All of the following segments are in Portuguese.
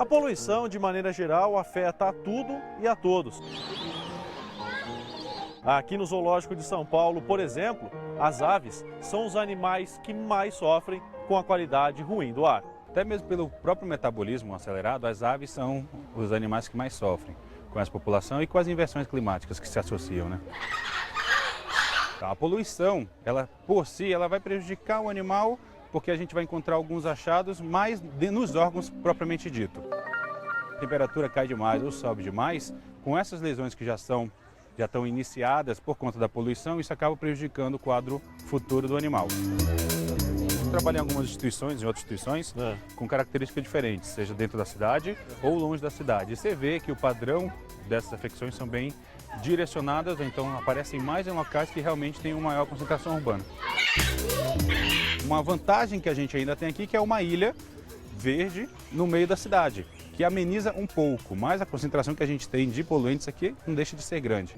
A poluição, de maneira geral, afeta a tudo e a todos. Aqui no Zoológico de São Paulo, por exemplo, as aves são os animais que mais sofrem com a qualidade ruim do ar. Até mesmo pelo próprio metabolismo acelerado, as aves são os animais que mais sofrem com essa população e com as inversões climáticas que se associam, né? Então, a poluição, ela por si, ela vai prejudicar o animal porque a gente vai encontrar alguns achados mais nos órgãos propriamente dito. A temperatura cai demais ou sobe demais, com essas lesões que já estão iniciadas por conta da poluição, isso acaba prejudicando o quadro futuro do animal. Trabalhei em algumas instituições, em outras instituições, com características diferentes, seja dentro da cidade ou longe da cidade. E você vê que o padrão dessas afecções são bem direcionadas, ou então aparecem mais em locais que realmente têm uma maior concentração urbana. Uma vantagem que a gente ainda tem aqui, que é uma ilha verde no meio da cidade, que ameniza um pouco, mas a concentração que a gente tem de poluentes aqui não deixa de ser grande.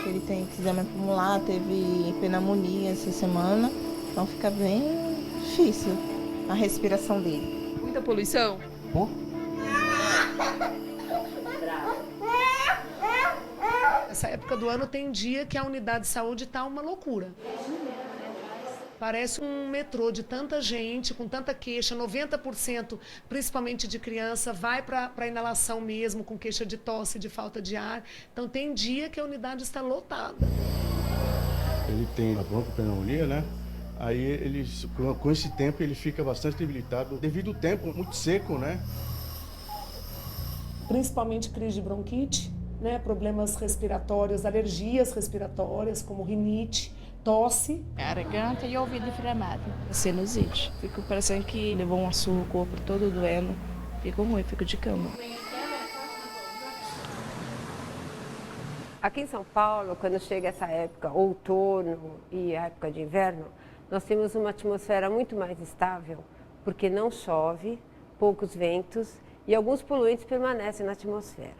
Ele tem exame pulmonar, teve pneumonia essa semana, então fica bem difícil a respiração dele. Muita poluição? Essa época do ano tem dia que a unidade de saúde está uma loucura. Parece um metrô de tanta gente, com tanta queixa, 90%, principalmente de criança, vai para a inalação mesmo, com queixa de tosse, de falta de ar. Então tem dia que a unidade está lotada. Ele tem a broncopneumonia, né? Aí com esse tempo ele fica bastante debilitado, devido ao tempo muito seco, né? Principalmente crise de bronquite, né? Problemas respiratórios, alergias respiratórias, como rinite, tosse. Garganta e ouvido inflamado, sinusite. Fico parecendo que levou um açúcar, o corpo todo doendo. Fico ruim, fico de cama. Aqui em São Paulo, quando chega essa época, outono e época de inverno, nós temos uma atmosfera muito mais estável, porque não chove, poucos ventos e alguns poluentes permanecem na atmosfera.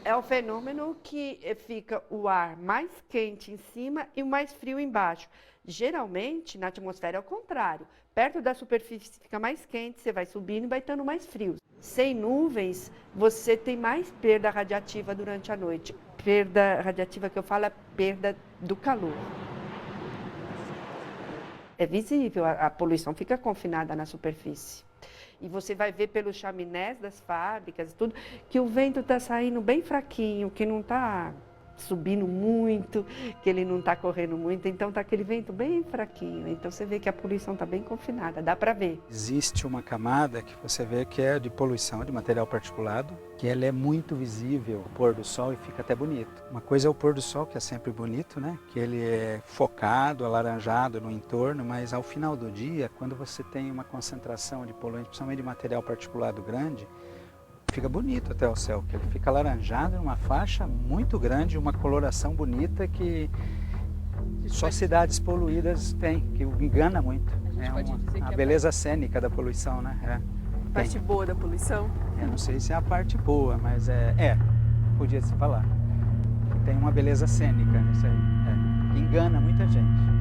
É o fenômeno que fica o ar mais quente em cima e o mais frio embaixo. Geralmente, na atmosfera é o contrário. Perto da superfície fica mais quente, você vai subindo e vai estando mais frio. Sem nuvens, você tem mais perda radiativa durante a noite. Perda radiativa que eu falo é perda do calor. É visível, a poluição fica confinada na superfície. E você vai ver pelos chaminés das fábricas e tudo, que o vento está saindo bem fraquinho, que não está subindo muito, que ele não está correndo muito, então está aquele vento bem fraquinho. Então você vê que a poluição está bem confinada, dá para ver. Existe uma camada que você vê que é de poluição, de material particulado, que ela é muito visível, o pôr do sol, e fica até bonito. Uma coisa é o pôr do sol, que é sempre bonito, né? Que ele é focado, alaranjado no entorno, mas ao final do dia, quando você tem uma concentração de poluente, principalmente de material particulado grande, fica bonito até o céu, que ele fica alaranjado, numa faixa muito grande, uma coloração bonita que só cidades poluídas têm, que engana muito. É uma beleza cênica da poluição, né? Parte boa da poluição? Eu não sei se é a parte boa, mas podia se falar. Tem uma beleza cênica nisso aí. Engana muita gente.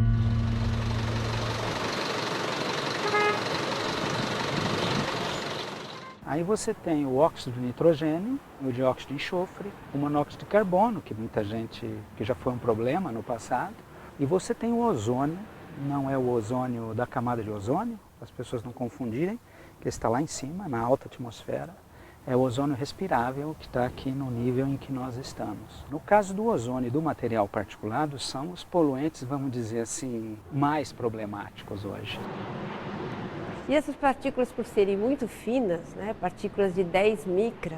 Aí você tem o óxido de nitrogênio, o dióxido de enxofre, o monóxido de carbono, que muita gente, que já foi um problema no passado, e você tem o ozônio, não é o ozônio da camada de ozônio, para as pessoas não confundirem, que está lá em cima, na alta atmosfera, é o ozônio respirável que está aqui no nível em que nós estamos. No caso do ozônio e do material particulado, são os poluentes, vamos dizer assim, mais problemáticos hoje. E essas partículas, por serem muito finas, né, partículas de 10 micra,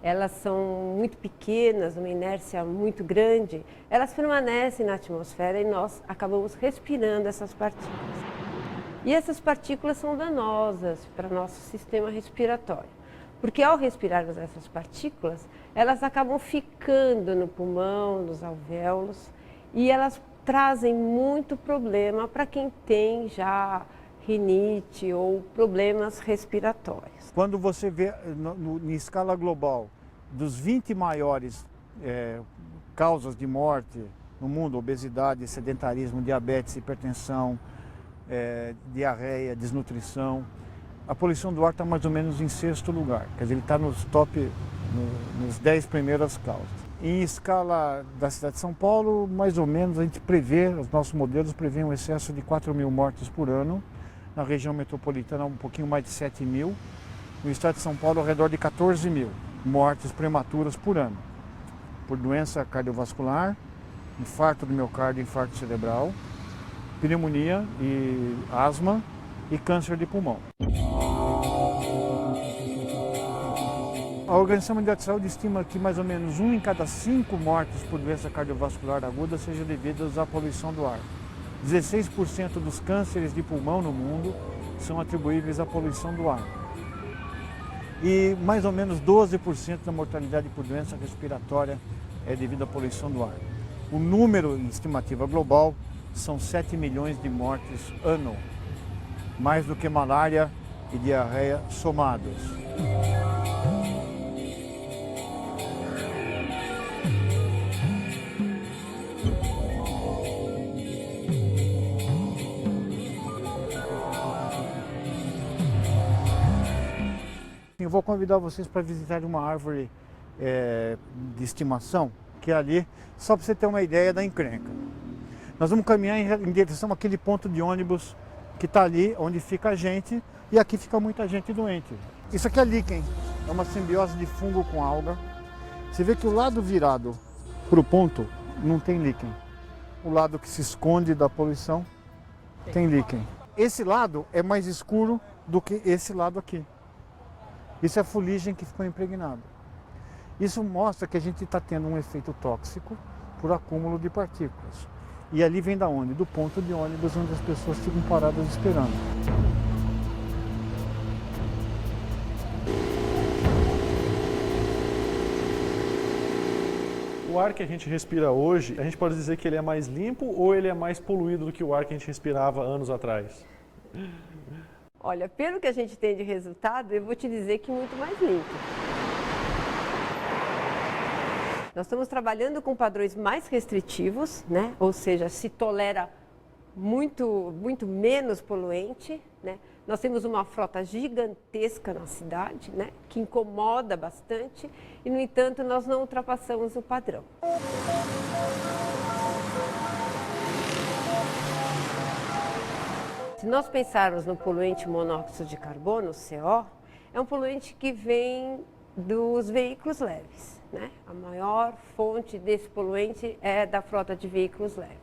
elas são muito pequenas, uma inércia muito grande, elas permanecem na atmosfera e nós acabamos respirando essas partículas. E essas partículas são danosas para o nosso sistema respiratório, porque ao respirarmos essas partículas, elas acabam ficando no pulmão, nos alvéolos, e elas trazem muito problema para quem tem já rinite ou problemas respiratórios. Quando você vê em escala global, dos 20 maiores causas de morte no mundo, obesidade, sedentarismo, diabetes, hipertensão, diarreia, desnutrição, a poluição do ar está mais ou menos em 6º lugar, quer dizer, ele está nos 10 primeiras causas. Em escala da cidade de São Paulo, mais ou menos, a gente prevê, os nossos modelos prevêem um excesso de 4.000 mortes por ano, na região metropolitana um pouquinho mais de 7.000, no estado de São Paulo ao redor de 14.000 mortes prematuras por ano, por doença cardiovascular, infarto do miocárdio, infarto cerebral, pneumonia e asma e câncer de pulmão. A Organização Mundial de Saúde estima que mais ou menos 1 em cada 5 mortes por doença cardiovascular aguda seja devidas à poluição do ar. 16% dos cânceres de pulmão no mundo são atribuíveis à poluição do ar. E mais ou menos 12% da mortalidade por doença respiratória é devido à poluição do ar. O número em estimativa global são 7 milhões de mortes ano, mais do que malária e diarreia somados. Eu vou convidar vocês para visitar uma árvore de estimação, que é ali, só para você ter uma ideia da encrenca. Nós vamos caminhar em direção àquele ponto de ônibus que está ali, onde fica a gente, e aqui fica muita gente doente. Isso aqui é líquen, é uma simbiose de fungo com alga. Você vê que o lado virado para o ponto não tem líquen. O lado que se esconde da poluição tem líquen. Esse lado é mais escuro do que esse lado aqui. Isso é a fuligem que ficou impregnada. Isso mostra que a gente está tendo um efeito tóxico por acúmulo de partículas. E ali vem da onde? Do ponto de ônibus onde as pessoas ficam paradas esperando. O ar que a gente respira hoje, a gente pode dizer que ele é mais limpo ou ele é mais poluído do que o ar que a gente respirava anos atrás? Olha, pelo que a gente tem de resultado, eu vou te dizer que muito mais limpo. Nós estamos trabalhando com padrões mais restritivos, né? Ou seja, se tolera muito menos poluente, né? Nós temos uma frota gigantesca na cidade, né? Que incomoda bastante e, no entanto, nós não ultrapassamos o padrão. Se nós pensarmos no poluente monóxido de carbono, CO, é um poluente que vem dos veículos leves, né? A maior fonte desse poluente é da frota de veículos leves.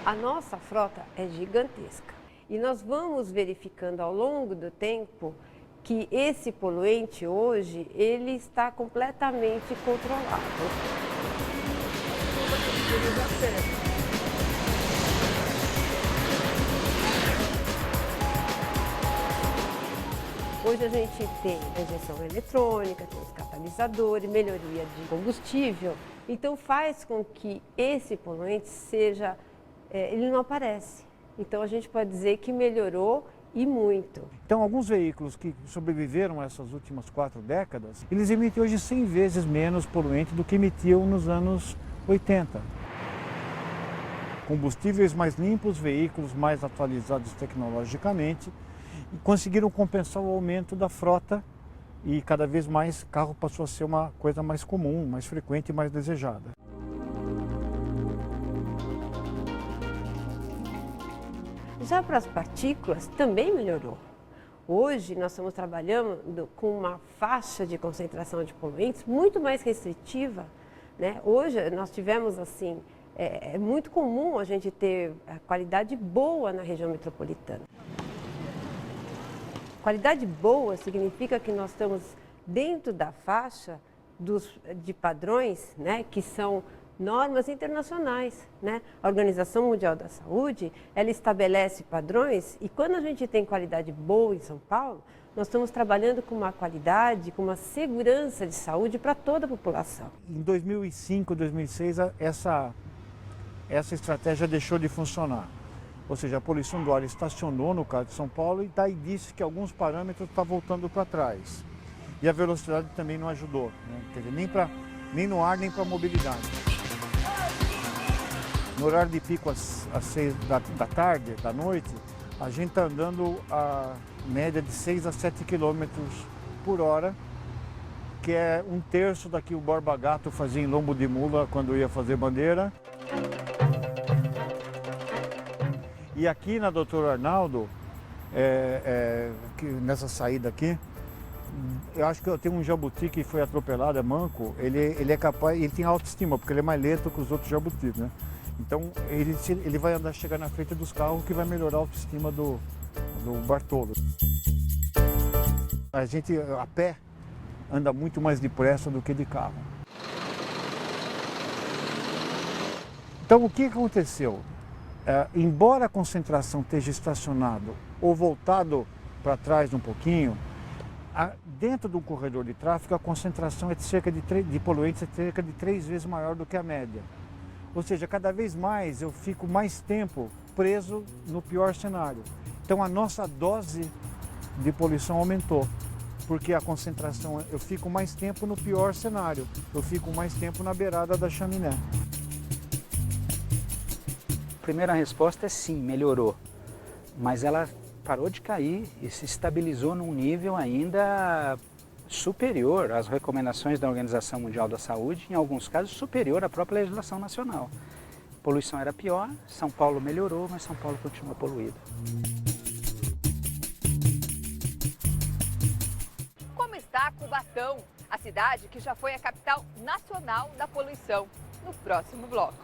A nossa frota é gigantesca e nós vamos verificando ao longo do tempo que esse poluente hoje ele está completamente controlado. Hoje a gente tem a injeção eletrônica, tem os catalisadores, melhoria de combustível. Então faz com que esse poluente seja, ele não aparece. Então a gente pode dizer que melhorou e muito. Então alguns veículos que sobreviveram a essas últimas 4 décadas, eles emitem hoje 100 vezes menos poluente do que emitiam nos anos 80. Combustíveis mais limpos, veículos mais atualizados tecnologicamente, e conseguiram compensar o aumento da frota e cada vez mais carro passou a ser uma coisa mais comum, mais frequente e mais desejada. Já para as partículas também melhorou. Hoje nós estamos trabalhando com uma faixa de concentração de poluentes muito mais restritiva, né? Hoje nós tivemos assim, é muito comum a gente ter a qualidade boa na região metropolitana. Qualidade boa significa que nós estamos dentro da faixa de padrões, né, que são normas internacionais, né? A Organização Mundial da Saúde, ela estabelece padrões e quando a gente tem qualidade boa em São Paulo, nós estamos trabalhando com uma qualidade, com uma segurança de saúde para toda a população. Em 2005, 2006, essa estratégia deixou de funcionar. Ou seja, a poluição do ar estacionou no caso de São Paulo e daí disse que alguns parâmetros estão voltando para trás. E a velocidade também não ajudou, né? Quer dizer, nem no ar, nem para a mobilidade. No horário de pico às 6 da tarde, da noite, a gente está andando a média de 6 a 7 km por hora, que é um terço da que o Borba Gato fazia em lombo de mula quando ia fazer bandeira. E aqui na Doutor Arnaldo, nessa saída aqui, eu acho que eu tenho um jabuti que foi atropelado, é manco, ele é capaz, ele tem autoestima, porque ele é mais lento que os outros jabutis, né? Então ele vai chegar na frente dos carros, que vai melhorar a autoestima do Bartolo. A gente, a pé, anda muito mais depressa do que de carro. Então o que aconteceu? Embora a concentração esteja estacionado ou voltado para trás um pouquinho, dentro do corredor de tráfego a concentração de poluentes é cerca de 3 vezes maior do que a média. Ou seja, cada vez mais eu fico mais tempo preso no pior cenário. Então a nossa dose de poluição aumentou, porque a concentração, eu fico mais tempo no pior cenário, eu fico mais tempo na beirada da chaminé. A primeira resposta é sim, melhorou, mas ela parou de cair e se estabilizou num nível ainda superior às recomendações da Organização Mundial da Saúde, em alguns casos superior à própria legislação nacional. A poluição era pior, São Paulo melhorou, mas São Paulo continua poluído. Como está Cubatão, a cidade que já foi a capital nacional da poluição? No próximo bloco.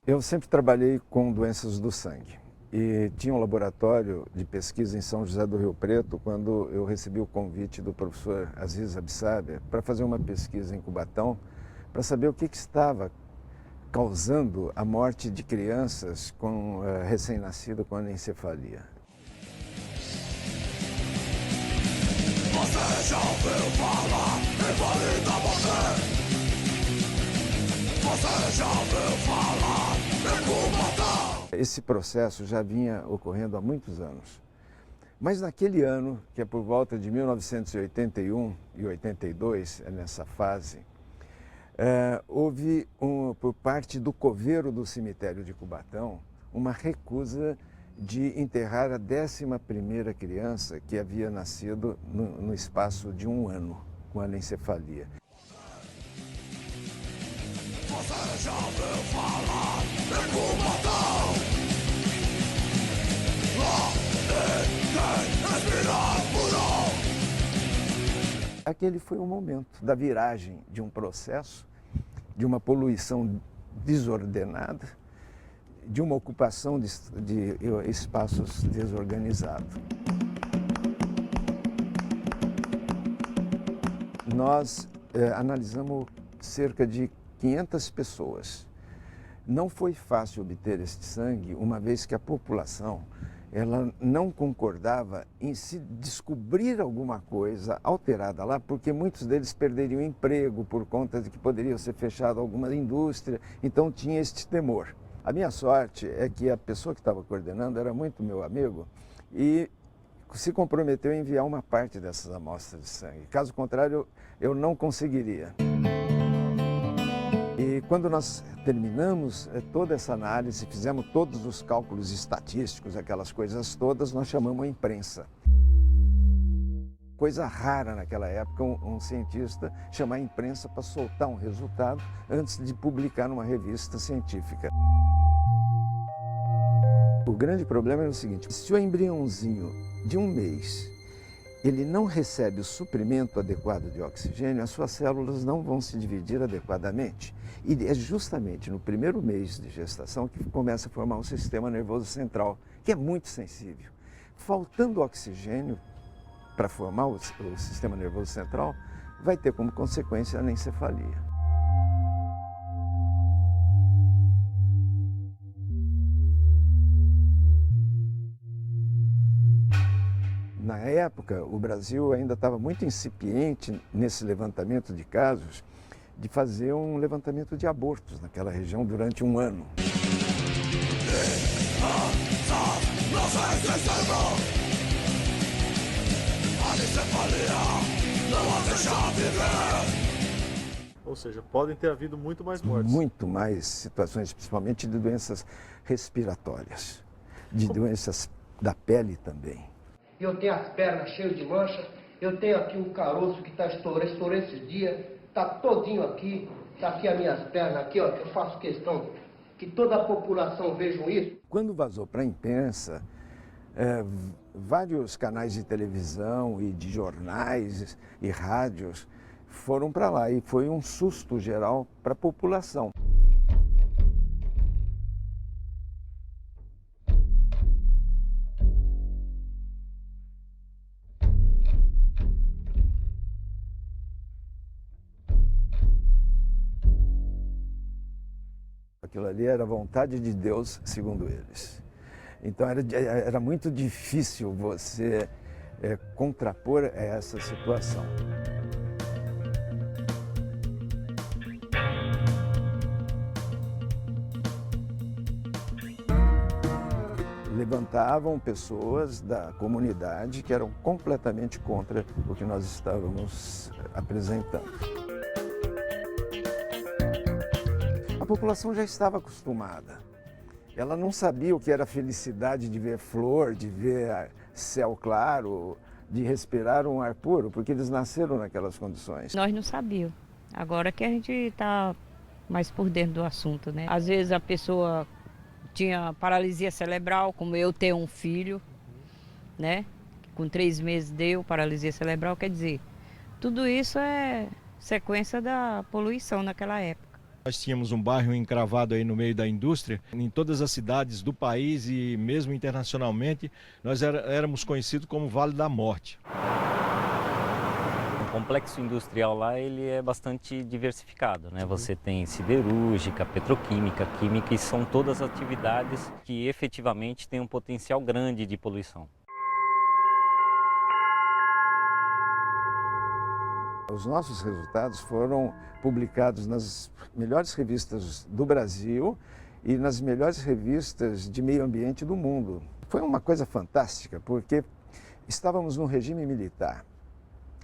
Eu sempre trabalhei com doenças do sangue e tinha um laboratório de pesquisa em São José do Rio Preto quando eu recebi o convite do professor Aziz Abissabia para fazer uma pesquisa em Cubatão para saber o que estava causando a morte de crianças recém-nascidas com anencefalia. Você já ouviu falar em Vale da Morte? Você já ouviu falar em Cubatão? Esse processo já vinha ocorrendo há muitos anos. Mas naquele ano, que é por volta de 1981 e 82, nessa fase, houve, por parte do coveiro do cemitério de Cubatão, uma recusa de enterrar a 11ª criança que havia nascido no espaço de 1 ano com anencefalia. Você já ouviu falar em Cubatão? Lá ninguém respira puro. Aquele foi o momento da viragem de um processo, de uma poluição desordenada, de uma ocupação de espaços desorganizados. Nós analisamos cerca de 500 pessoas. Não foi fácil obter este sangue, uma vez que a população ela não concordava em se descobrir alguma coisa alterada lá, porque muitos deles perderiam emprego por conta de que poderia ser fechada alguma indústria, então tinha este temor. A minha sorte é que a pessoa que estava coordenando era muito meu amigo e se comprometeu a enviar uma parte dessas amostras de sangue. Caso contrário, eu não conseguiria. E quando nós terminamos toda essa análise, fizemos todos os cálculos estatísticos, aquelas coisas todas, nós chamamos a imprensa. Coisa rara naquela época, um cientista chamar a imprensa para soltar um resultado antes de publicar numa revista científica. O grande problema é o seguinte: se o embriãozinho de 1 mês ele não recebe o suprimento adequado de oxigênio, as suas células não vão se dividir adequadamente. E é justamente no primeiro mês de gestação que começa a formar o sistema nervoso central, que é muito sensível. Faltando oxigênio para formar o sistema nervoso central, vai ter como consequência a anencefalia. Na época, o Brasil ainda estava muito incipiente nesse levantamento de casos, de fazer um levantamento de abortos naquela região durante um ano. Ou seja, podem ter havido muito mais mortes. Muito mais situações, principalmente de doenças respiratórias, de doenças da pele também. Eu tenho as pernas cheias de manchas, eu tenho aqui um caroço que estourou esses dias, está todinho aqui, está aqui as minhas pernas, aqui, ó, que eu faço questão que toda a população veja isso. Quando vazou para a imprensa, vários canais de televisão e de jornais e rádios foram para lá e foi um susto geral para a população. Aquilo ali era a vontade de Deus, segundo eles. Então era muito difícil você contrapor essa situação. Levantavam pessoas da comunidade que eram completamente contra o que nós estávamos apresentando. A população já estava acostumada. Ela não sabia o que era a felicidade de ver flor, de ver céu claro, de respirar um ar puro, porque eles nasceram naquelas condições. Nós não sabíamos. Agora que a gente está mais por dentro do assunto, né? Às vezes a pessoa tinha paralisia cerebral, como eu tenho um filho, né? Com 3 meses deu paralisia cerebral, quer dizer, tudo isso é sequência da poluição naquela época. Nós tínhamos um bairro encravado aí no meio da indústria, em todas as cidades do país e mesmo internacionalmente, nós éramos conhecidos como Vale da Morte. O complexo industrial lá ele é bastante diversificado, né? Você tem siderúrgica, petroquímica, química e são todas atividades que efetivamente têm um potencial grande de poluição. Os nossos resultados foram publicados nas melhores revistas do Brasil e nas melhores revistas de meio ambiente do mundo. Foi uma coisa fantástica, porque estávamos num regime militar,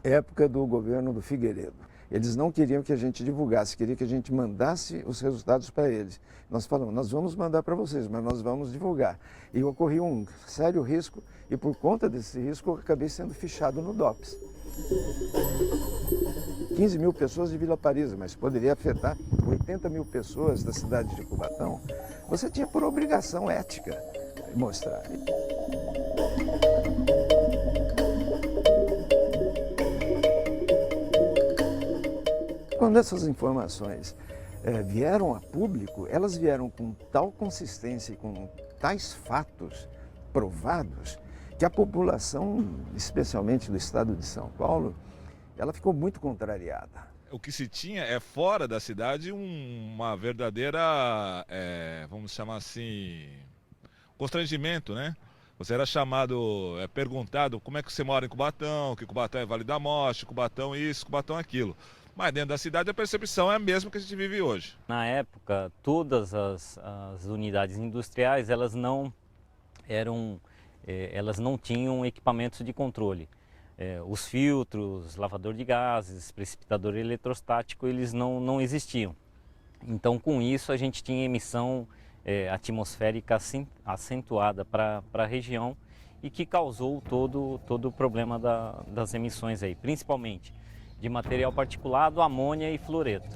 época do governo do Figueiredo. Eles não queriam que a gente divulgasse, queriam que a gente mandasse os resultados para eles. Nós falamos, nós vamos mandar para vocês, mas nós vamos divulgar. E ocorreu um sério risco e por conta desse risco eu acabei sendo fichado no DOPS. 15 mil pessoas de Vila Paris, mas poderia afetar 80 mil pessoas da cidade de Cubatão. Você tinha por obrigação ética mostrar. Quando essas informações vieram a público, elas vieram com tal consistência e com tais fatos provados que a população, especialmente do estado de São Paulo, ela ficou muito contrariada. O que se tinha fora da cidade uma verdadeira, vamos chamar assim, constrangimento, né? Você era chamado, perguntado como é que você mora em Cubatão, que Cubatão é Vale da Morte, Cubatão isso, Cubatão aquilo. Mas dentro da cidade a percepção é a mesma que a gente vive hoje. Na época, todas as unidades industriais, elas não tinham equipamentos de controle. Os filtros, lavador de gases, precipitador eletrostático, eles não existiam. Então, com isso, a gente tinha emissão atmosférica acentuada para a região e que causou todo o problema das emissões aí, principalmente de material particulado, amônia e fluoreto.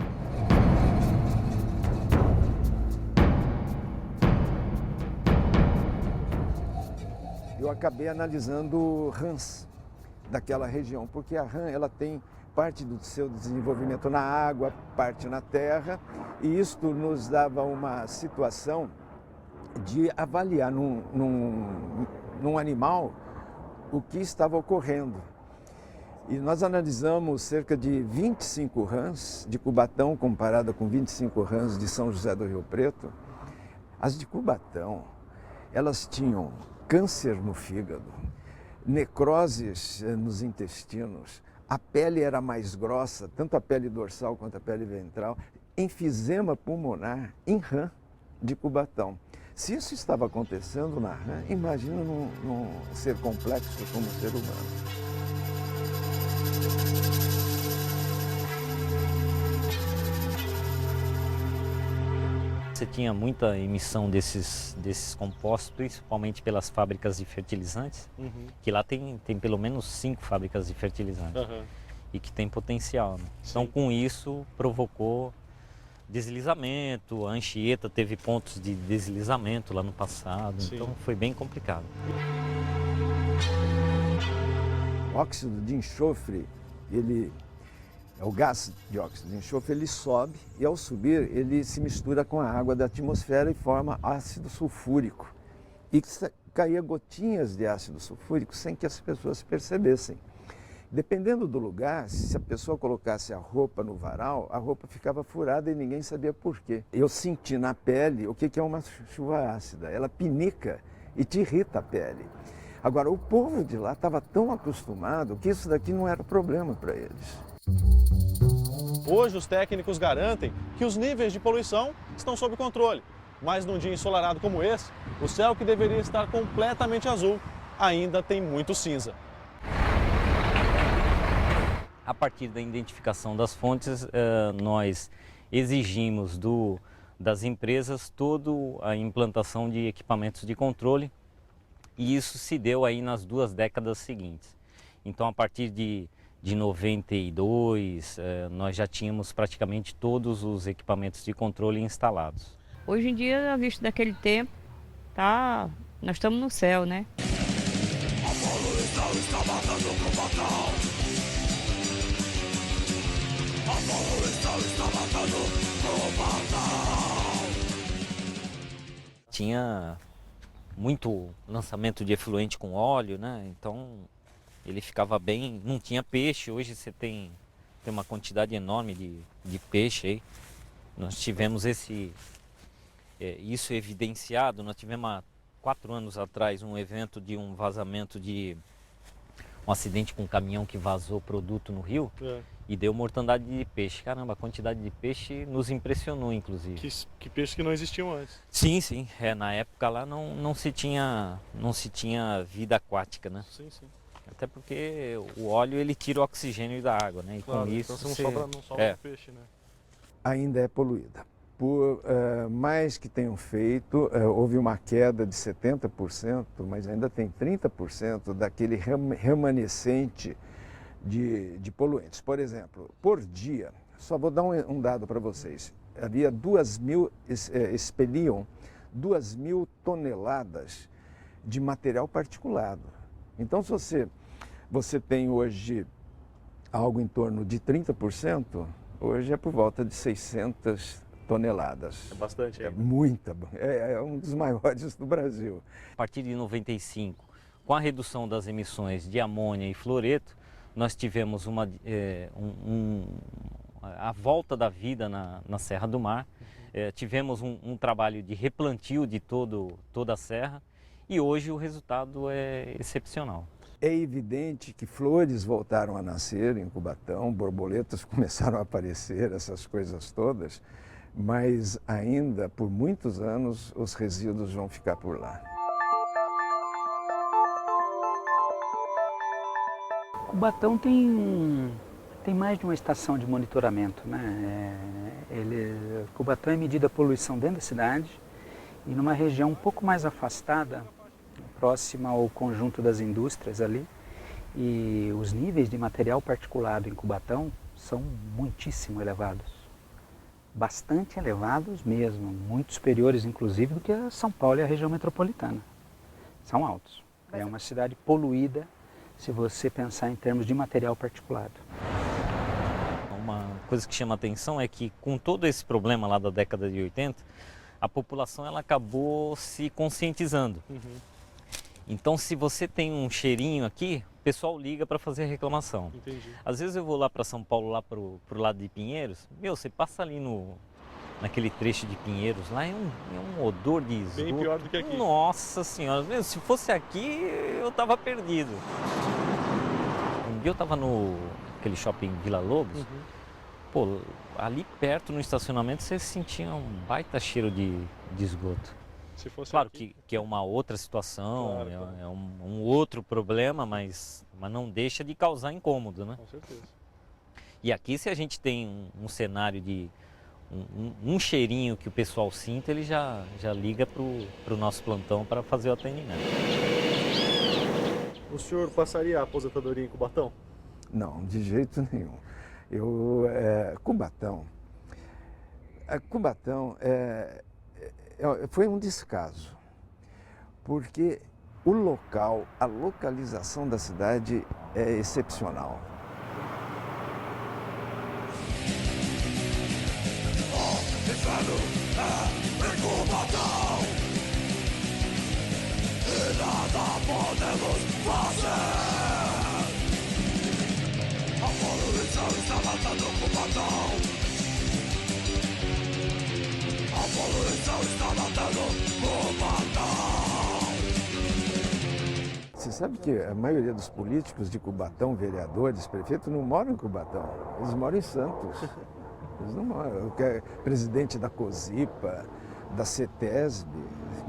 Eu acabei analisando rãs daquela região, porque a rã ela tem parte do seu desenvolvimento na água, parte na terra, e isto nos dava uma situação de avaliar num animal o que estava ocorrendo. E nós analisamos cerca de 25 rãs de Cubatão comparada com 25 rãs de São José do Rio Preto. As de Cubatão, elas tinham câncer no fígado, necroses nos intestinos, a pele era mais grossa, tanto a pele dorsal quanto a pele ventral, enfisema pulmonar em rã de Cubatão. Se isso estava acontecendo na rã, imagina num ser complexo como o ser humano. Você tinha muita emissão desses compostos, principalmente pelas fábricas de fertilizantes, que lá tem pelo menos 5 fábricas de fertilizantes e que tem potencial. Né? Então, com isso, provocou deslizamento, a Anchieta teve pontos de deslizamento lá no passado, então foi bem complicado. O óxido de enxofre, o gás de óxido de enxofre, ele sobe e ao subir ele se mistura com a água da atmosfera e forma ácido sulfúrico. E caía gotinhas de ácido sulfúrico sem que as pessoas percebessem. Dependendo do lugar, se a pessoa colocasse a roupa no varal, a roupa ficava furada e ninguém sabia por quê. Eu senti na pele o que é uma chuva ácida. Ela pinica e te irrita a pele. Agora, o povo de lá estava tão acostumado que isso daqui não era problema para eles. Hoje, os técnicos garantem que os níveis de poluição estão sob controle. Mas num dia ensolarado como esse, o céu que deveria estar completamente azul ainda tem muito cinza. A partir da identificação das fontes, nós exigimos das empresas toda a implantação de equipamentos de controle e isso se deu aí nas 2 décadas seguintes. Então, a partir de 92, nós já tínhamos praticamente todos os equipamentos de controle instalados. Hoje em dia, visto daquele tempo, nós estamos no céu, né? A poluição está matando Cubatão. A poluição está matando Cubatão. Tinha muito lançamento de efluente com óleo, né? Então ele ficava bem, não tinha peixe. Hoje você tem uma quantidade enorme de peixe aí. Nós tivemos isso evidenciado. Nós tivemos há 4 anos atrás um evento de um vazamento um acidente com um caminhão que vazou produto no rio e deu mortandade de peixe. Caramba, a quantidade de peixe nos impressionou, inclusive. Que peixes que não existiam antes. Sim, sim. Na época lá não se tinha vida aquática, né? Sim, sim. Até porque o óleo ele tira o oxigênio da água, né? E claro, com isso então você não sobra peixe, né? Ainda é poluída. Por mais que tenham feito, houve uma queda de 70%, mas ainda tem 30% daquele remanescente de poluentes. Por exemplo, por dia, só vou dar um dado para vocês, expeliam 2.000 toneladas de material particulado. Então, se você tem hoje algo em torno de 30%, hoje é por volta de 600 toneladas. É bastante. É muita. É um dos maiores do Brasil. A partir de 95, com a redução das emissões de amônia e fluoreto, nós tivemos a volta da vida na Serra do Mar. Tivemos um trabalho de replantio de toda a serra e hoje o resultado é excepcional. É evidente que flores voltaram a nascer em Cubatão, borboletas começaram a aparecer, essas coisas todas, mas ainda por muitos anos os resíduos vão ficar por lá. Cubatão tem mais de uma estação de monitoramento, né? Cubatão é medida a poluição dentro da cidade e numa região um pouco mais afastada, próxima ao conjunto das indústrias ali, e os níveis de material particulado em Cubatão são muitíssimo elevados, bastante elevados mesmo, muito superiores inclusive do que a São Paulo e a região metropolitana. São altos. É uma cidade poluída se você pensar em termos de material particulado. Uma coisa que chama atenção é que com todo esse problema lá da década de 80, a população ela acabou se conscientizando. Então se você tem um cheirinho aqui, o pessoal liga para fazer reclamação. Entendi. Às vezes eu vou lá para São Paulo, lá pro lado de Pinheiros, você passa ali naquele trecho de Pinheiros, lá é um odor de esgoto. Bem pior do que aqui. Nossa senhora, se fosse aqui eu tava perdido. Um dia eu tava naquele shopping Vila Lobos, pô, ali perto no estacionamento você sentia um baita cheiro de esgoto. Se fosse claro aqui... que é uma outra situação, Claro. é um outro problema, mas não deixa de causar incômodo, né? Com certeza. E aqui se a gente tem um cenário de um cheirinho que o pessoal sinta, ele já liga para o nosso plantão para fazer o atendimento. O senhor passaria a aposentadoria em Cubatão? Não, de jeito nenhum. Cubatão foi um descaso, porque o local, a localização da cidade é excepcional. Em Cubatão, e nada podemos fazer. A poluição está matando Cubatão. A poluição está matando Cubatão. Você sabe que a maioria dos políticos de Cubatão, vereadores, prefeitos, não moram em Cubatão, eles moram em Santos. Eles não moram. O presidente da COSIPA, da CETESB,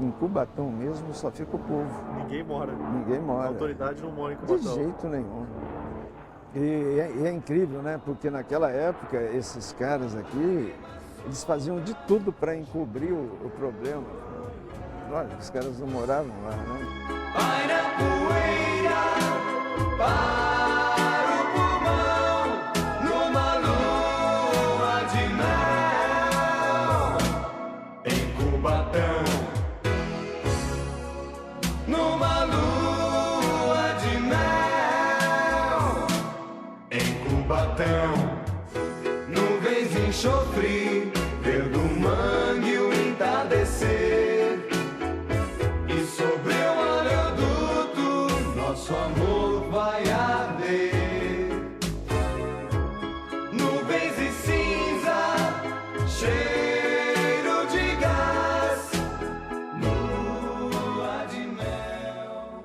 em Cubatão mesmo só fica o povo. Ninguém mora. Ninguém mora. A autoridade não mora em Cubatão. De jeito nenhum. E é incrível, né? Porque naquela época, esses caras aqui, eles faziam de tudo para encobrir o problema. Olha, os caras não moravam lá, né? Vai na poeira, para o pulmão, numa lua de mel. Em Cubatão, numa lua de mel. Em Cubatão, nuvens de enxofre, ver do mangue o entardecer. E sobre o oleoduto, nosso amor vai arder. Nuvens e cinza, cheiro de gás, lua de mel.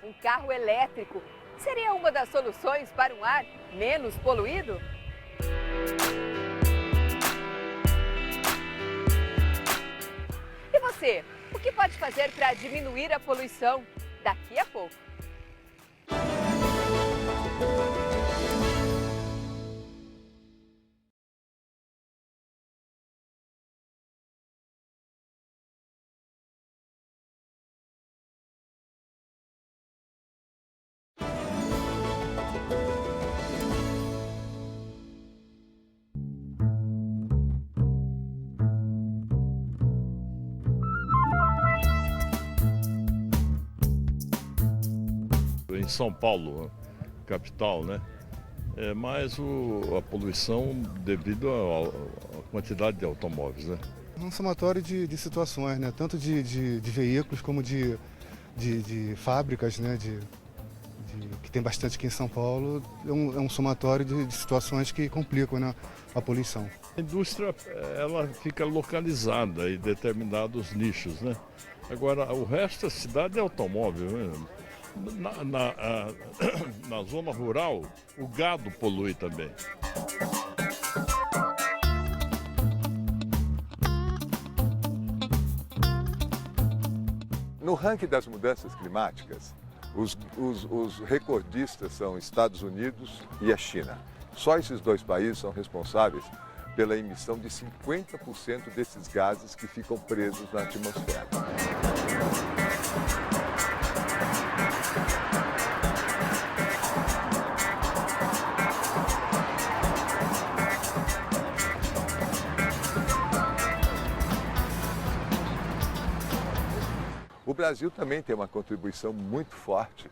Um carro elétrico seria uma das soluções para um ar menos poluído? E você, o que pode fazer para diminuir a poluição? Daqui a pouco. Em São Paulo, capital, né? É mais a poluição devido à quantidade de automóveis, né? Um somatório de situações, né? Tanto de veículos como de fábricas, né? Que tem bastante aqui em São Paulo. É um somatório de situações que complicam, né? A poluição. A indústria ela fica localizada em determinados nichos, né? Agora, o resto da cidade é automóvel, né? Na zona rural, o gado polui também. No ranking das mudanças climáticas, os recordistas são Estados Unidos e a China. Só esses dois países são responsáveis pela emissão de 50% desses gases que ficam presos na atmosfera. O Brasil também tem uma contribuição muito forte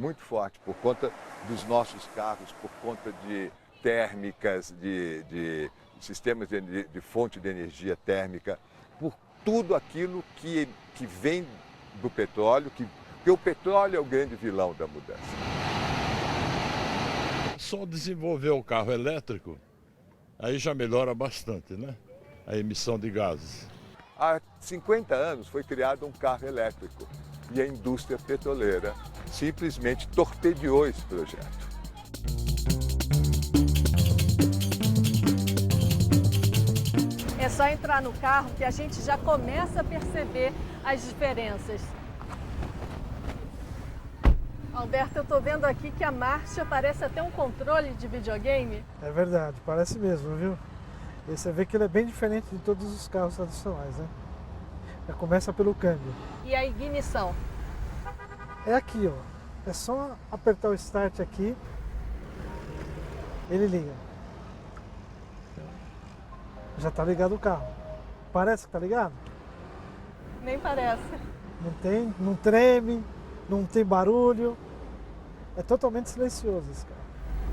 muito forte por conta dos nossos carros, por conta de térmicas, de sistemas de fonte de energia térmica, por tudo aquilo que vem do petróleo, porque o petróleo é o grande vilão da mudança. Só desenvolver o carro elétrico, aí já melhora bastante, né? A emissão de gases. Há 50 anos foi criado um carro elétrico e a indústria petroleira simplesmente torpedeou esse projeto. É só entrar no carro que a gente já começa a perceber as diferenças. Alberto, eu estou vendo aqui que a marcha parece até um controle de videogame. É verdade, parece mesmo, viu? E você vê que ele é bem diferente de todos os carros tradicionais, né? Já começa pelo câmbio. E a ignição? É aqui, ó. É só apertar o start aqui, ele liga. Já está ligado o carro. Parece que está ligado? Nem parece. Não treme, não tem barulho. É totalmente silencioso esse carro.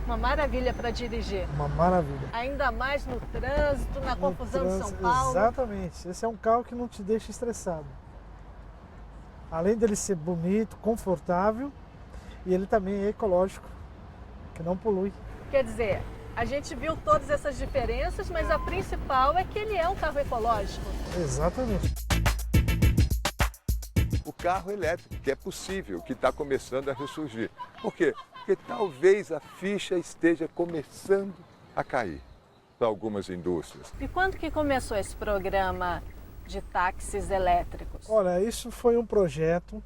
Uma maravilha para dirigir. Uma maravilha. Ainda mais no trânsito, na confusão de São Paulo. Exatamente. Esse é um carro que não te deixa estressado. Além dele ser bonito, confortável, e ele também é ecológico, que não polui. Quer dizer, a gente viu todas essas diferenças, mas a principal é que ele é um carro ecológico. Exatamente. O carro elétrico, que é possível, que está começando a ressurgir. Por quê? Porque talvez a ficha esteja começando a cair para algumas indústrias. E quando que começou esse programa de táxis elétricos? Olha, isso foi um projeto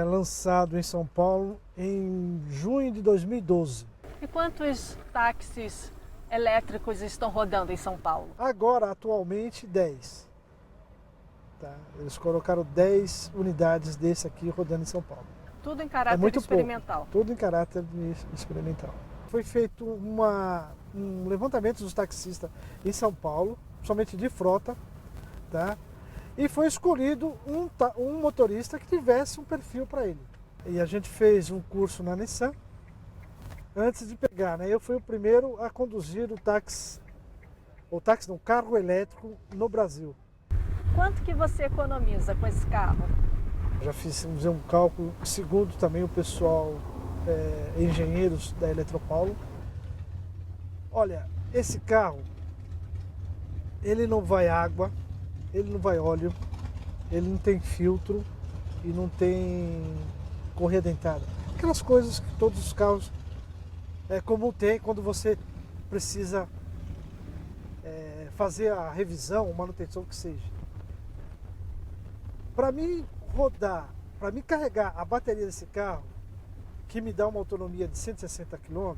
lançado em São Paulo em junho de 2012. E quantos táxis elétricos estão rodando em São Paulo? Agora, atualmente, 10. Tá? Eles colocaram 10 unidades desse aqui rodando em São Paulo. Tudo em caráter experimental? Pouco, tudo em caráter experimental. Foi feito um levantamento dos taxistas em São Paulo, somente de frota, tá? E foi escolhido um motorista que tivesse um perfil para ele. E a gente fez um curso na Nissan antes de pegar, né? Eu fui o primeiro a conduzir o carro elétrico no Brasil. Quanto que você economiza com esse carro? Já fiz um cálculo, segundo também o pessoal, engenheiros da Eletropaulo. Olha, esse carro, ele não vai água, ele não vai óleo, ele não tem filtro e não tem correia dentada. Aquelas coisas que todos os carros comum tem quando você precisa fazer a revisão, manutenção que seja. Para mim rodar, para mim carregar a bateria desse carro, que me dá uma autonomia de 160 km.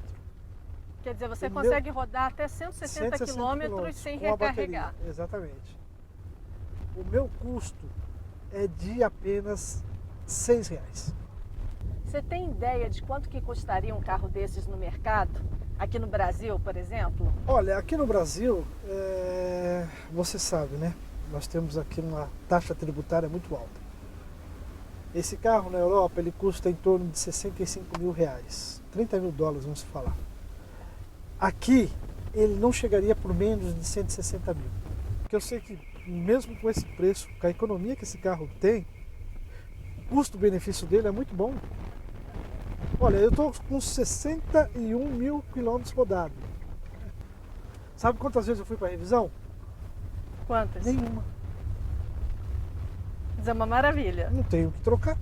Quer dizer, você consegue rodar até 160 km sem recarregar. Exatamente. O meu custo é de apenas R$6. Você tem ideia de quanto que custaria um carro desses no mercado? Aqui no Brasil, por exemplo? Olha, aqui no Brasil, você sabe, né? Nós temos aqui uma taxa tributária muito alta. Esse carro na Europa, ele custa em torno de R$65 mil, 30 mil dólares, vamos falar. Aqui, ele não chegaria por menos de 160 mil. Porque eu sei que mesmo com esse preço, com a economia que esse carro tem, o custo-benefício dele é muito bom. Olha, eu estou com 61 mil quilômetros rodados. Sabe quantas vezes eu fui para revisão? Quantas? Nenhuma. Mas é uma maravilha. Não tenho que trocar.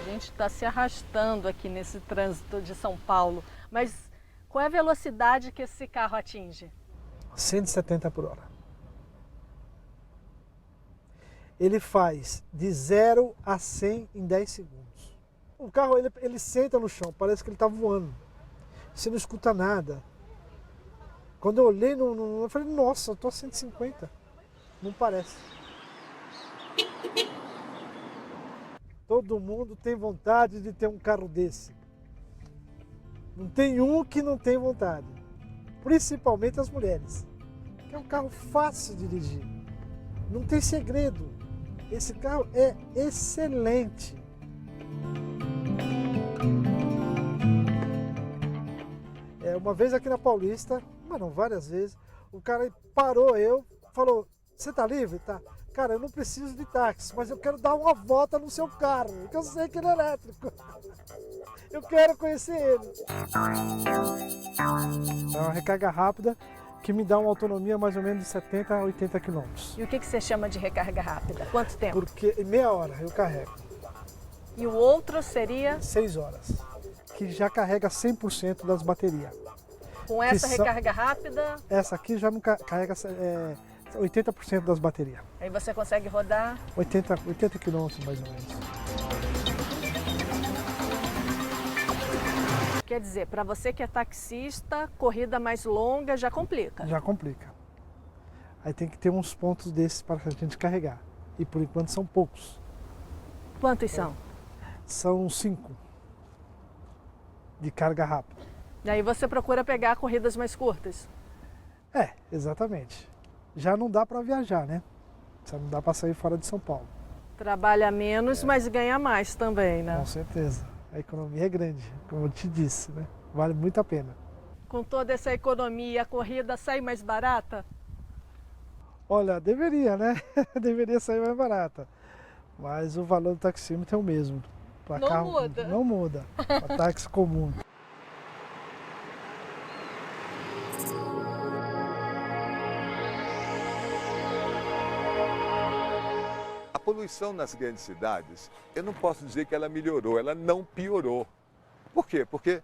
A gente está se arrastando aqui nesse trânsito de São Paulo, mas qual é a velocidade que esse carro atinge? 170 por hora. Ele faz de 0 a 100 em 10 segundos. O carro, ele senta no chão, parece que ele está voando. Você não escuta nada. Quando eu olhei, eu falei, nossa, eu estou a 150. Não parece. Todo mundo tem vontade de ter um carro desse. Não tem um que não tem vontade. Principalmente as mulheres. É um carro fácil de dirigir. Não tem segredo. Esse carro é excelente. Uma vez aqui na Paulista, mas não, várias vezes, o cara parou falou, você tá livre? Tá. Cara, eu não preciso de táxi, mas eu quero dar uma volta no seu carro, porque eu sei que ele é elétrico. Eu quero conhecer ele. É uma recarga rápida que me dá uma autonomia mais ou menos de 70 a 80 quilômetros. E o que você chama de recarga rápida? Quanto tempo? Porque em meia hora eu carrego. E o outro seria? 6 horas, que já carrega 100% das baterias. Com essa recarga rápida? Essa aqui já não carrega 80% das baterias. Aí você consegue rodar? 80 quilômetros mais ou menos. Quer dizer, para você que é taxista, corrida mais longa já complica? Já complica. Aí tem que ter uns pontos desses para a gente carregar. E por enquanto são poucos. Quantos são? São 5 de carga rápida. E aí você procura pegar corridas mais curtas? Exatamente. Já não dá para viajar, né? Já não dá para sair fora de São Paulo. Trabalha menos, mas ganha mais também, né? Com certeza. A economia é grande, como eu te disse, né? Vale muito a pena. Com toda essa economia, a corrida sai mais barata? Olha, deveria, né? Deveria sair mais barata. Mas o valor do taxímetro é o mesmo. Não carro, muda? Não muda. Para táxi comum. A poluição nas grandes cidades, eu não posso dizer que ela melhorou, ela não piorou. Por quê? Porque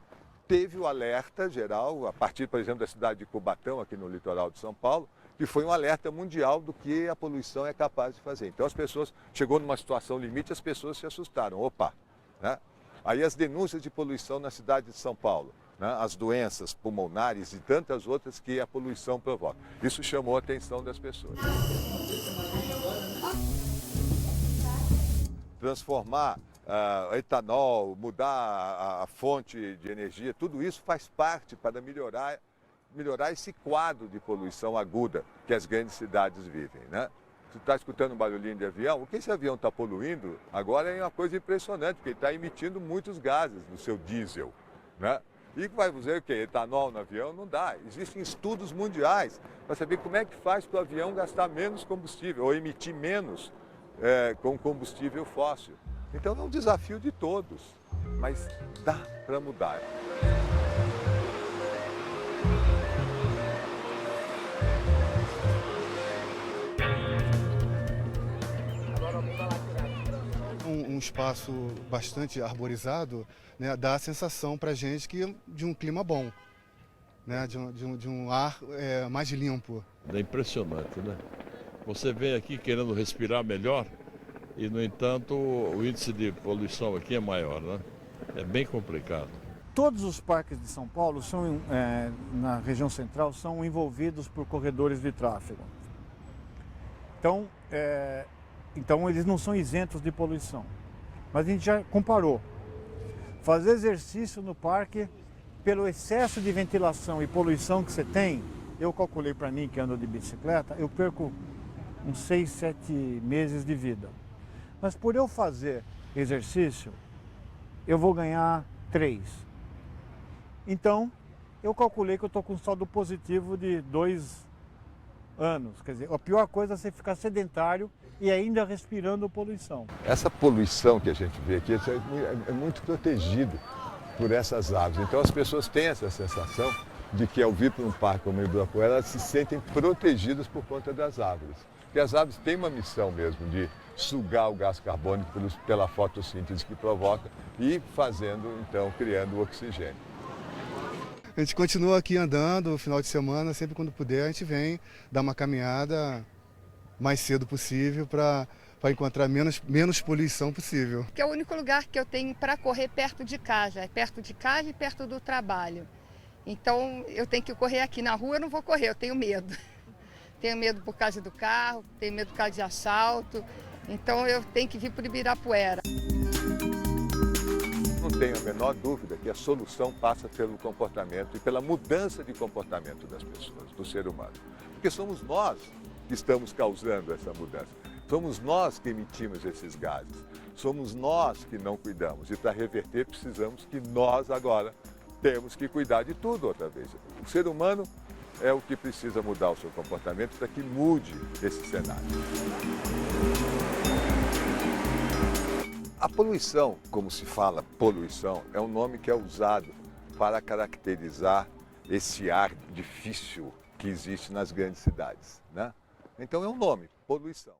teve o alerta geral, a partir, por exemplo, da cidade de Cubatão, aqui no litoral de São Paulo, que foi um alerta mundial do que a poluição é capaz de fazer. Então as pessoas, chegou numa situação limite, as pessoas se assustaram, opa, né? Aí as denúncias de poluição na cidade de São Paulo, né? As doenças pulmonares e tantas outras que a poluição provoca. Isso chamou a atenção das pessoas. Transformar etanol, mudar a fonte de energia, tudo isso faz parte para melhorar esse quadro de poluição aguda que as grandes cidades vivem, né? Você está escutando um barulhinho de avião? O que esse avião está poluindo agora é uma coisa impressionante, porque ele está emitindo muitos gases no seu diesel, né? E vai dizer o quê? Etanol no avião? Não dá. Existem estudos mundiais para saber como é que faz para o avião gastar menos combustível ou emitir menos com combustível fóssil. Então é um desafio de todos, mas dá para mudar. Um espaço bastante arborizado, né, dá a sensação para a gente de um clima bom, né, de um ar mais limpo. É impressionante, né? Você vem aqui querendo respirar melhor e, no entanto, o índice de poluição aqui é maior, né? É bem complicado. Todos os parques de São Paulo, na região central, são envolvidos por corredores de tráfego. Então eles não são isentos de poluição. Mas a gente já comparou. Fazer exercício no parque, pelo excesso de ventilação e poluição que você tem, eu calculei para mim que ando de bicicleta, eu perco uns 6, 7 meses de vida. Mas por eu fazer exercício, eu vou ganhar 3. Então, eu calculei que eu estou com um saldo positivo de 2 anos. Quer dizer, a pior coisa é você ficar sedentário e ainda respirando poluição. Essa poluição que a gente vê aqui é muito protegido por essas árvores. Então as pessoas têm essa sensação de que ao vir para um parque como o Ibirapuera, elas se sentem protegidas por conta das árvores. Porque as árvores têm uma missão mesmo de sugar o gás carbônico pela fotossíntese que provoca e criando o oxigênio. A gente continua aqui andando no final de semana, sempre quando puder a gente vem dar uma caminhada mais cedo possível para encontrar menos poluição possível. Que é o único lugar que eu tenho para correr perto de casa e perto do trabalho. Então eu tenho que correr aqui. Na rua eu não vou correr, eu tenho medo. Tenho medo por causa do carro, tenho medo por causa de assalto. Então eu tenho que vir para o Ibirapuera. Não tenho a menor dúvida que a solução passa pelo comportamento e pela mudança de comportamento das pessoas, do ser humano. Porque somos nós que estamos causando essa mudança. Somos nós que emitimos esses gases. Somos nós que não cuidamos. E para reverter, precisamos que nós agora temos que cuidar de tudo outra vez. O ser humano é o que precisa mudar o seu comportamento para que mude esse cenário. A poluição, como se fala poluição, é um nome que é usado para caracterizar esse ar difícil que existe nas grandes cidades, né? Então é um nome, poluição,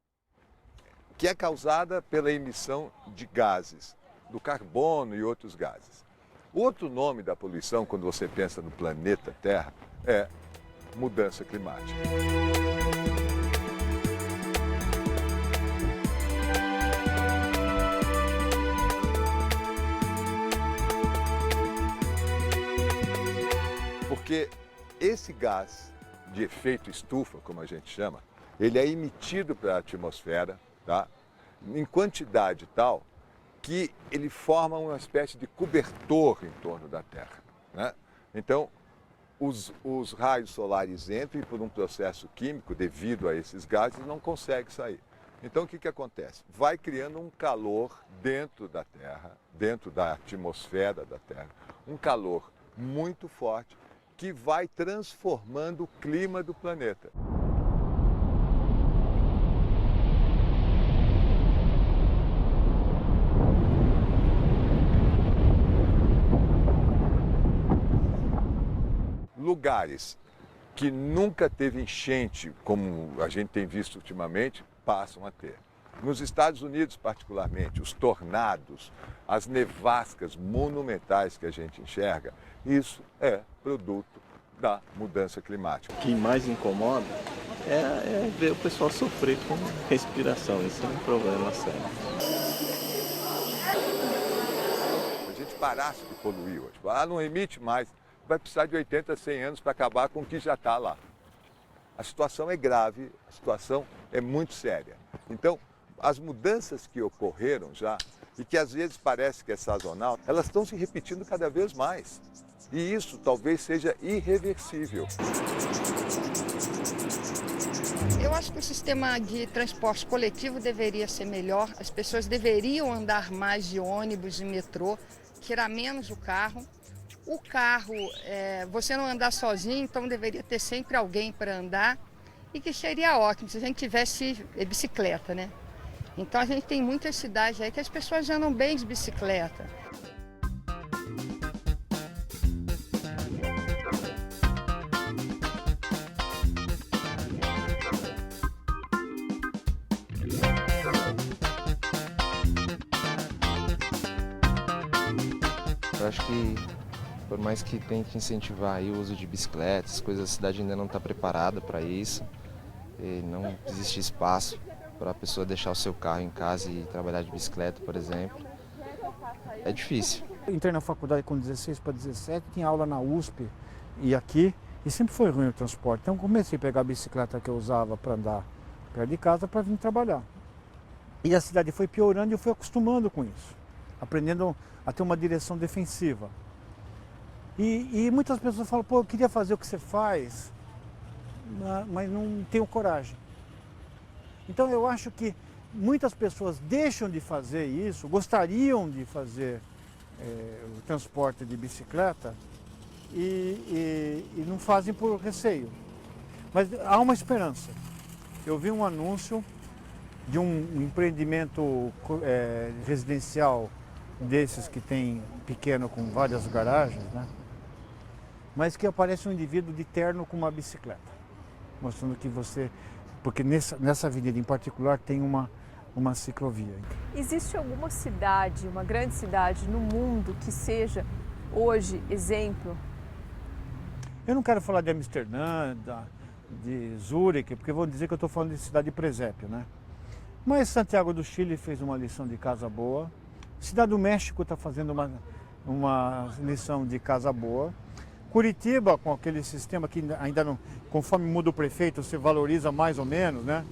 que é causada pela emissão de gases, do carbono e outros gases. Outro nome da poluição, quando você pensa no planeta Terra, é mudança climática. Porque esse gás de efeito estufa, como a gente chama, ele é emitido para a atmosfera, tá? Em quantidade tal que ele forma uma espécie de cobertor em torno da Terra, né? Então, os raios solares entram e por um processo químico, devido a esses gases, não conseguem sair. Então, o que acontece? Vai criando um calor dentro da Terra, dentro da atmosfera da Terra, um calor muito forte, que vai transformando o clima do planeta. Lugares que nunca teve enchente, como a gente tem visto ultimamente, passam a ter. Nos Estados Unidos, particularmente, os tornados, as nevascas monumentais que a gente enxerga, isso é produto da mudança climática. O que mais incomoda é ver o pessoal sofrer com respiração. Isso é um problema sério. Se a gente parasse de poluir hoje, não emite mais, vai precisar de 80, 100 anos para acabar com o que já está lá. A situação é grave, a situação é muito séria. Então, as mudanças que ocorreram já, e que às vezes parece que é sazonal, elas estão se repetindo cada vez mais. E isso talvez seja irreversível. Eu acho que o sistema de transporte coletivo deveria ser melhor, as pessoas deveriam andar mais de ônibus e metrô, tirar menos o carro. O carro, você não andar sozinho, então deveria ter sempre alguém para andar, e que seria ótimo se a gente tivesse bicicleta, né? Então a gente tem muitas cidades aí que as pessoas andam bem de bicicleta. Eu acho que, por mais que tente incentivar aí o uso de bicicletas, a cidade ainda não está preparada para isso. E não existe espaço para a pessoa deixar o seu carro em casa e trabalhar de bicicleta, por exemplo. É difícil. Eu entrei na faculdade com 16 para 17, tinha aula na USP e aqui, e sempre foi ruim o transporte. Então comecei a pegar a bicicleta que eu usava para andar perto de casa para vir trabalhar. E a cidade foi piorando e eu fui acostumando com isso, aprendendo a ter uma direção defensiva. E muitas pessoas falam, pô, eu queria fazer o que você faz, mas não tenho coragem. Então eu acho que muitas pessoas deixam de fazer isso, gostariam de fazer o transporte de bicicleta e não fazem por receio. Mas há uma esperança. Eu vi um anúncio de um empreendimento residencial desses que tem pequeno com várias garagens, né? Mas que aparece um indivíduo de terno com uma bicicleta, mostrando que você... Porque nessa avenida em particular tem uma ciclovia. Existe alguma cidade, uma grande cidade no mundo que seja hoje exemplo? Eu não quero falar de Amsterdã, de Zurique, porque vou dizer que eu estou falando de cidade de presépio, né? Mas Santiago do Chile fez uma lição de casa boa. Cidade do México está fazendo uma lição de casa boa. Curitiba, com aquele sistema que ainda não, conforme muda o prefeito, se valoriza mais ou menos, né?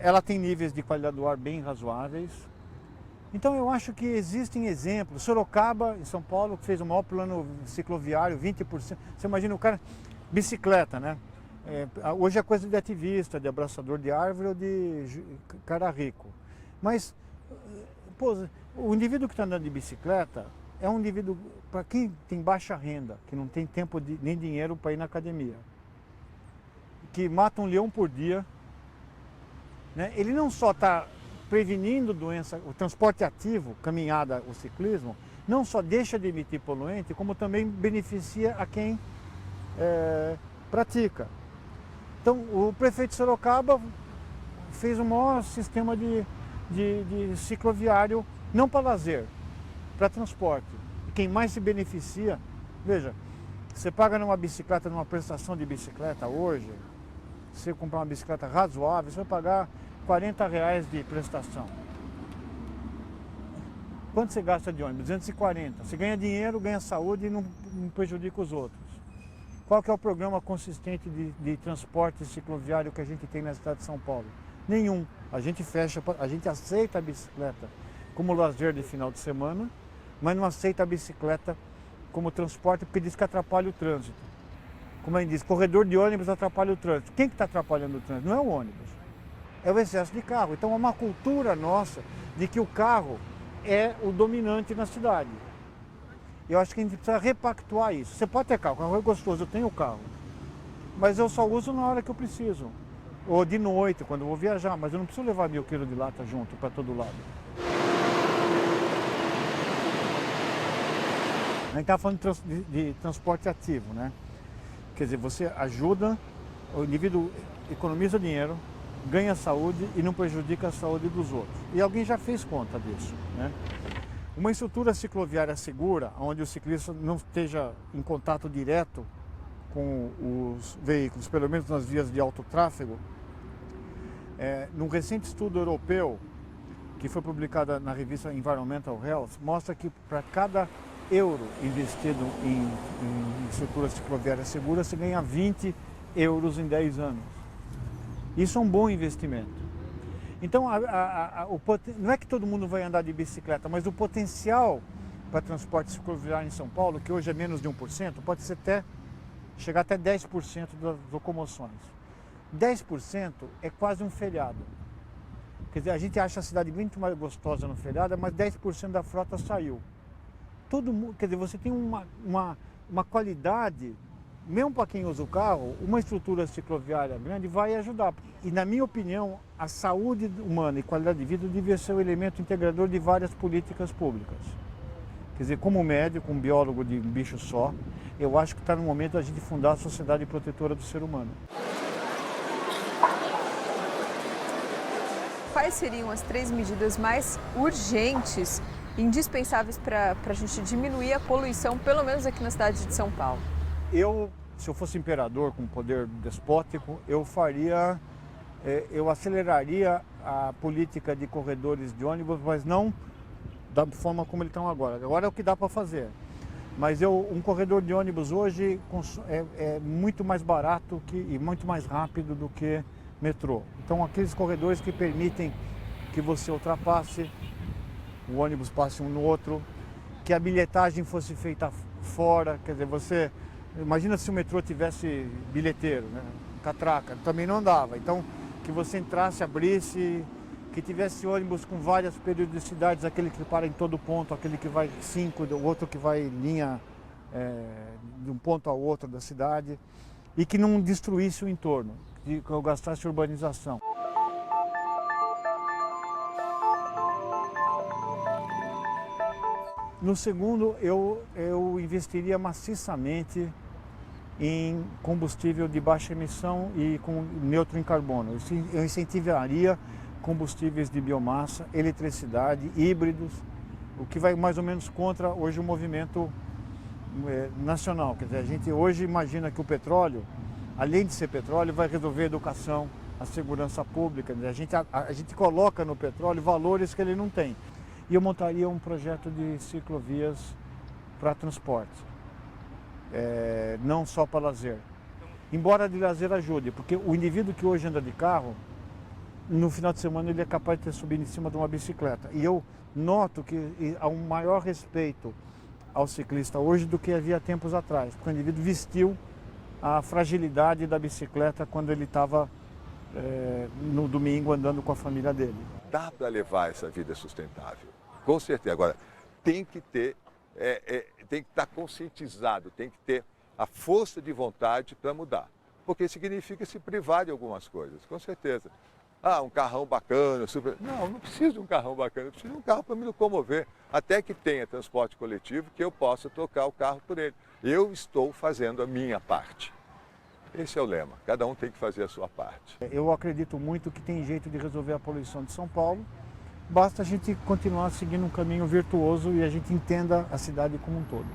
Ela tem níveis de qualidade do ar bem razoáveis. Então eu acho que existem exemplos. Sorocaba, em São Paulo, que fez o maior plano cicloviário, 20%. Você imagina o cara, bicicleta, né? Hoje é coisa de ativista, de abraçador de árvore ou de cara rico. Mas pô, o indivíduo que está andando de bicicleta é um indivíduo para quem tem baixa renda, que não tem tempo nem dinheiro para ir na academia, que mata um leão por dia, né? Ele não só está prevenindo doença, o transporte ativo, caminhada, o ciclismo, não só deixa de emitir poluente, como também beneficia a quem pratica. Então, o prefeito de Sorocaba fez o maior sistema de cicloviário, não para lazer, para transporte. E quem mais se beneficia, veja, você paga numa bicicleta, numa prestação de bicicleta hoje, se você comprar uma bicicleta razoável, você vai pagar R$40 de prestação. Quanto você gasta de ônibus? 240. Você ganha dinheiro, ganha saúde e não prejudica os outros. Qual que é o programa consistente de transporte cicloviário que a gente tem na cidade de São Paulo? Nenhum. A gente aceita a bicicleta como lazer de final de semana, mas não aceita a bicicleta como transporte porque diz que atrapalha o trânsito. Como a gente diz, corredor de ônibus atrapalha o trânsito. Quem que está atrapalhando o trânsito? Não é o ônibus, é o excesso de carro. Então é uma cultura nossa de que o carro é o dominante na cidade. Eu acho que a gente precisa repactuar isso. Você pode ter carro, o carro é gostoso, eu tenho carro, mas eu só uso na hora que eu preciso. Ou de noite, quando eu vou viajar, mas eu não preciso levar 1000 kg de lata junto para todo lado. A gente estava falando de transporte ativo, né? Quer dizer, você ajuda, o indivíduo economiza dinheiro, ganha saúde e não prejudica a saúde dos outros. E alguém já fez conta disso, né? Uma estrutura cicloviária segura, onde o ciclista não esteja em contato direto com os veículos, pelo menos nas vias de alto tráfego, num recente estudo europeu, que foi publicado na revista Environmental Health, mostra que para cada euro investido em estrutura cicloviária segura, você ganha 20 euros em 10 anos. Isso é um bom investimento. Então, não é que todo mundo vai andar de bicicleta, mas o potencial para transporte cicloviário em São Paulo, que hoje é menos de 1%, pode ser chegar até 10% das locomoções. 10% é quase um feriado. Quer dizer, a gente acha a cidade muito mais gostosa no feriado, mas 10% da frota saiu. Todo mundo, quer dizer, você tem uma qualidade, mesmo para quem usa o carro, uma estrutura cicloviária grande vai ajudar. E, na minha opinião, a saúde humana e qualidade de vida devia ser o elemento integrador de várias políticas públicas. Quer dizer, como médico, um biólogo de um bicho só, eu acho que está no momento da gente fundar a Sociedade Protetora do Ser Humano. Quais seriam as 3 medidas mais urgentes, indispensáveis para a gente diminuir a poluição, pelo menos aqui na cidade de São Paulo? Se eu fosse imperador com poder despótico, eu aceleraria a política de corredores de ônibus, mas não da forma como eles estão agora. Agora é o que dá para fazer. Mas um corredor de ônibus hoje é muito mais barato e muito mais rápido do que metrô. Então, aqueles corredores que permitem que você ultrapasse, o ônibus passe um no outro, que a bilhetagem fosse feita fora, quer dizer, imagina se o metrô tivesse bilheteiro, né? Catraca, também não dava. Então, que você entrasse, abrisse, que tivesse ônibus com várias periodicidades, aquele que para em todo ponto, aquele que vai 5, o outro que vai em linha de um ponto ao outro da cidade, e que não destruísse o entorno, que eu gastasse urbanização. No segundo, eu investiria maciçamente em combustível de baixa emissão e com neutro em carbono. Eu incentivaria combustíveis de biomassa, eletricidade, híbridos, o que vai mais ou menos contra hoje o movimento nacional. Quer dizer, a gente hoje imagina que o petróleo, além de ser petróleo, vai resolver a educação, a segurança pública. A gente coloca no petróleo valores que ele não tem. E eu montaria um projeto de ciclovias para transporte, não só para lazer. Embora de lazer ajude, porque o indivíduo que hoje anda de carro, no final de semana ele é capaz de ter subido em cima de uma bicicleta. E eu noto que há um maior respeito ao ciclista hoje do que havia tempos atrás, porque o indivíduo vestiu a fragilidade da bicicleta quando ele estava no domingo andando com a família dele. Dá para levar essa vida sustentável, com certeza. Agora, tem que ter, tem que estar conscientizado, tem que ter a força de vontade para mudar. Porque significa se privar de algumas coisas, com certeza. Ah, um carrão bacana, super... Não preciso de um carrão bacana, eu preciso de um carro para me locomover. Até que tenha transporte coletivo, que eu possa trocar o carro por ele. Eu estou fazendo a minha parte. Esse é o lema, cada um tem que fazer a sua parte. Eu acredito muito que tem jeito de resolver a poluição de São Paulo, basta a gente continuar seguindo um caminho virtuoso e a gente entenda a cidade como um todo.